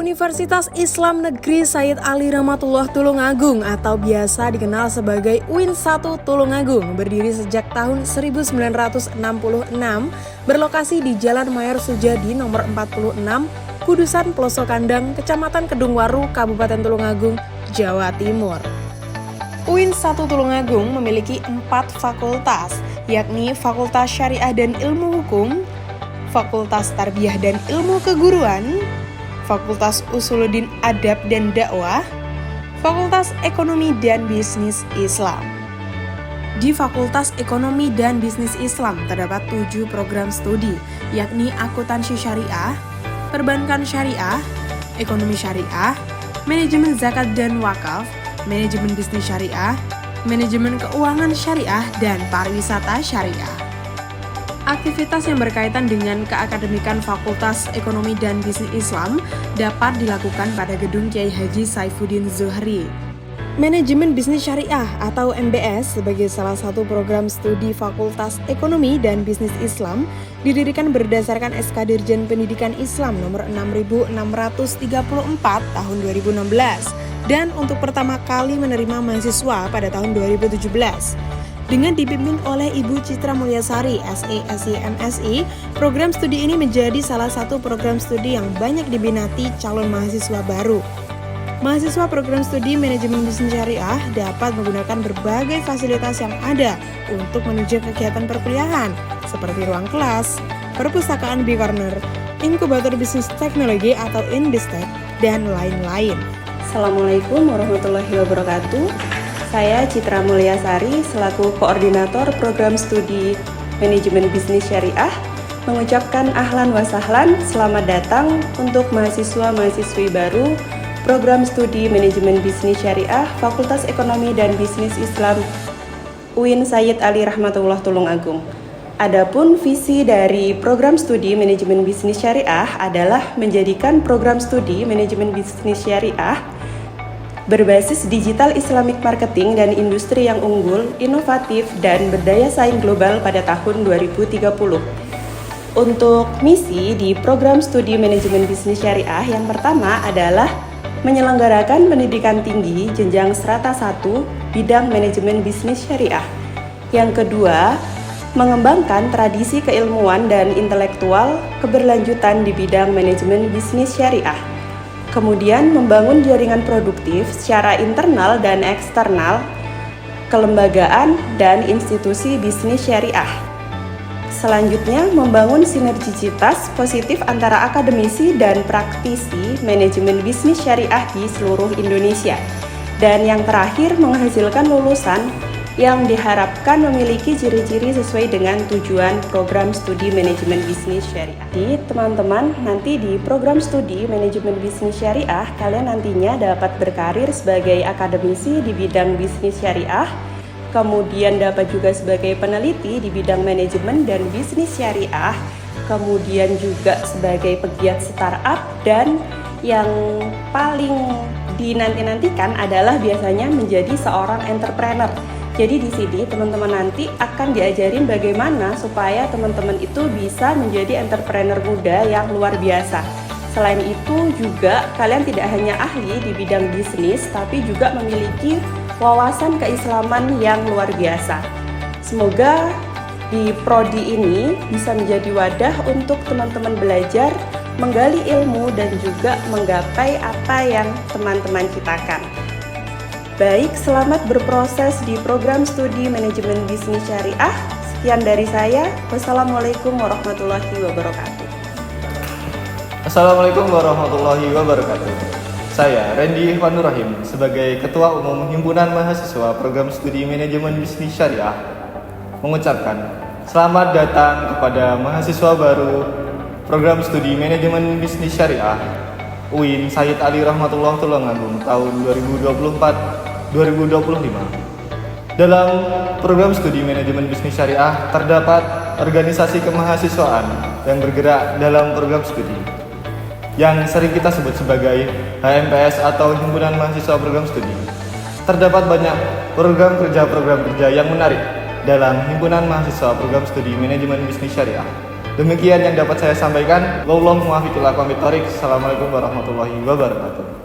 Universitas Islam Negeri Sayyid Ali Rahmatullah Tulungagung atau biasa dikenal sebagai UIN 1 Tulungagung berdiri sejak tahun 1966, berlokasi di Jalan Mayor Sujadi nomor 46, Kudusan Pelosok Kandang, Kecamatan Kedungwaru, Kabupaten Tulungagung, Jawa Timur. UIN 1 Tulungagung memiliki 4 fakultas, yakni Fakultas Syariah dan Ilmu Hukum, Fakultas Tarbiyah dan Ilmu Keguruan, Fakultas Usuluddin Adab dan Dakwah, Fakultas Ekonomi dan Bisnis Islam. Di Fakultas Ekonomi dan Bisnis Islam terdapat 7 program studi, yakni Akuntansi Syariah, Perbankan Syariah, Ekonomi Syariah, Manajemen Zakat dan Wakaf, Manajemen Bisnis Syariah, Manajemen Keuangan Syariah, dan Pariwisata Syariah. Aktivitas yang berkaitan dengan keakademikan Fakultas Ekonomi dan Bisnis Islam dapat dilakukan pada Gedung Kiai Haji Saifuddin Zuhri. Manajemen Bisnis Syariah atau MBS sebagai salah satu program studi Fakultas Ekonomi dan Bisnis Islam didirikan berdasarkan SK Dirjen Pendidikan Islam nomor 6634 tahun 2016 dan untuk pertama kali menerima mahasiswa pada tahun 2017. Dengan dipimpin oleh Ibu Citra Mulyasari, SE, SI, MSI, program studi ini menjadi salah satu program studi yang banyak diminati calon mahasiswa baru. Mahasiswa program studi Manajemen Bisnis Syariah dapat menggunakan berbagai fasilitas yang ada untuk menunjang kegiatan perkuliahan, seperti ruang kelas, perpustakaan B-Corner, inkubator bisnis teknologi atau Inbistek, dan lain-lain. Assalamualaikum warahmatullahi wabarakatuh. Saya Citra Mulyasari selaku Koordinator Program Studi Manajemen Bisnis Syariah mengucapkan ahlan wa sahlan, selamat datang untuk mahasiswa-mahasiswi baru Program Studi Manajemen Bisnis Syariah Fakultas Ekonomi dan Bisnis Islam UIN Sayyid Ali Rahmatullah Tulungagung. Adapun visi dari Program Studi Manajemen Bisnis Syariah adalah menjadikan Program Studi Manajemen Bisnis Syariah berbasis digital Islamic marketing dan industri yang unggul, inovatif, dan berdaya saing global pada tahun 2030. Untuk misi di program studi manajemen bisnis syariah yang pertama adalah menyelenggarakan pendidikan tinggi jenjang strata 1 bidang manajemen bisnis syariah. Yang kedua, mengembangkan tradisi keilmuan dan intelektual keberlanjutan di bidang manajemen bisnis syariah. Kemudian membangun jaringan produktif secara internal dan eksternal, kelembagaan, dan institusi bisnis syariah. Selanjutnya, membangun sinergisitas positif antara akademisi dan praktisi manajemen bisnis syariah di seluruh Indonesia. Dan yang terakhir, menghasilkan lulusan yang diharapkan memiliki ciri-ciri sesuai dengan tujuan program studi manajemen bisnis syariah. Jadi teman-teman, nanti di program studi manajemen bisnis syariah, kalian nantinya dapat berkarir sebagai akademisi di bidang bisnis syariah, kemudian dapat juga sebagai peneliti di bidang manajemen dan bisnis syariah, kemudian juga sebagai pegiat startup, dan yang paling dinanti-nantikan adalah biasanya menjadi seorang entrepreneur. Jadi di sini teman-teman nanti akan diajarin bagaimana supaya teman-teman itu bisa menjadi entrepreneur muda yang luar biasa. Selain itu juga kalian tidak hanya ahli di bidang bisnis, tapi juga memiliki wawasan keislaman yang luar biasa. Semoga di prodi ini bisa menjadi wadah untuk teman-teman belajar, menggali ilmu, dan juga menggapai apa yang teman-teman citakan. Baik, selamat berproses di program studi manajemen bisnis syariah. Sekian dari saya. Wassalamualaikum warahmatullahi wabarakatuh. Assalamualaikum warahmatullahi wabarakatuh. Saya Randy Ihwanur Rahim sebagai Ketua Umum Himpunan Mahasiswa Program Studi Manajemen Bisnis Syariah mengucapkan selamat datang kepada mahasiswa baru Program Studi Manajemen Bisnis Syariah UIN Sayyid Ali Rahmatullah Tulungagung tahun 2024-2025. Dalam program studi manajemen bisnis syariah terdapat organisasi kemahasiswaan yang bergerak dalam program studi yang sering kita sebut sebagai HMPS atau Himpunan Mahasiswa Program Studi. Terdapat banyak program kerja yang menarik dalam Himpunan Mahasiswa Program Studi Manajemen Bisnis Syariah. Demikian yang dapat saya sampaikan. Wallahul muwaffiq ila aqwamit thoriq. Assalamualaikum warahmatullahi wabarakatuh.